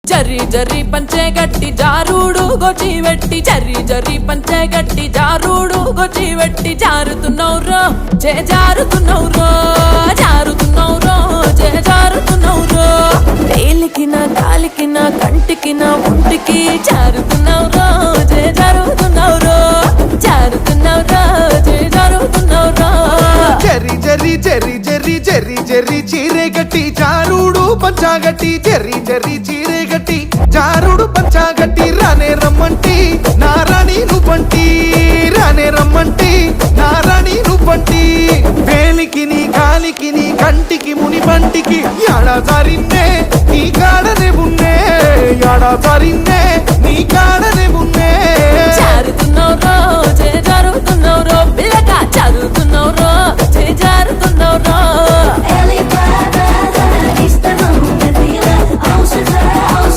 జరి జరి పంచే గట్టి జారుడు గొచి వెట్టి జరి జరి పంచే గట్టి జారుడు గొచి వెట్టి జారుతున్నౌరో జే జారుతున్నౌరో జారుతున్నౌరో జే జారుతున్నౌరో వేలికిన కాలికిన కంటికిన ఒంటికి జారుతున్నౌరో జే జారుతున్నౌరో జారుతున్నౌరో జే జారుతున్నౌరో జరి జరి జరి జరి జరి జరి చీరే గట్టి జారుడు పంచాగట్టి జరి జరి చీరే గట్టి జారుడు పంచాగట్టి రానే రమ్మంటి నారాణి నువ్వంటి రానే రమ్మంటి నారాణి నువ్వంటి వేలికి నీ కాలికి నీ కంటికి ముని పంటికి యాడా జారిన్నే నీ కాడనే ఉన్నే యాడా జారిన్నే నీ కాడనే